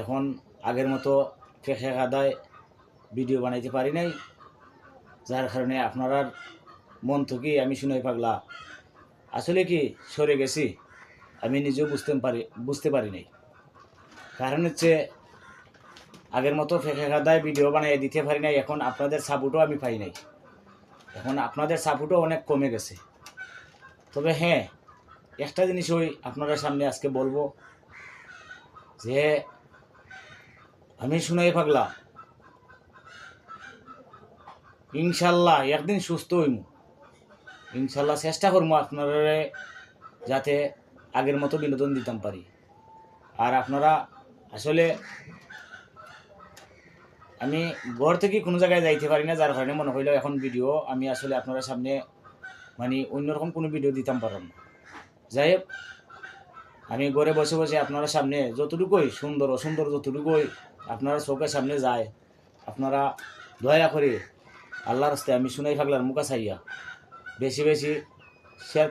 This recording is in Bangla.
এখন আগের মতো ফেঁকে কাদায় ভিডিও বানাইতে পারি নাই, যার কারণে আপনার মন থেকে আমি শুনাই পাগলা আসলে কি সরে গেছি আমি নিজেও বুঝতে পারি নাই। কারণ হচ্ছে আগের মতো ফেঁকে কাদায় ভিডিও বানিয়ে দিতে পারি নাই, এখন আপনাদের সাপোর্টও আমি পাই নাই, এখন আপনাদের সাপোর্টও অনেক কমে গেছে। তবে হ্যাঁ, একটা জিনিস ওই আপনারা সামনে আজকে বলবো যে আমি শুনাই পাগলা ইনশাল্লাহ একদিন সুস্থ হইম, ইনশাল্লাহ চেষ্টা করবো আপনারা যাতে আগের মতো বিনোদন দিতাম পারি। আর আপনারা আসলে আমি ঘর থেকে কোনো জায়গায় যাইতে পারি না, যার কারণে মনে হইল এখন ভিডিও আমি আসলে আপনারা সামনে মানে অন্যরকম কোনো ভিডিও দিতাম পারলাম না। যাই হোক, আমি ঘরে বসে বসে আপনারা সামনে যতটুকুই সুন্দর অসুন্দর যতটুকুই আপনারা চোখের সামনে যায়, আপনারা দয়া করে আল্লাহর রাস্তায় আমি শুনাই পাগলার মুখা চাইয়া বেশি বেশি শেয়ার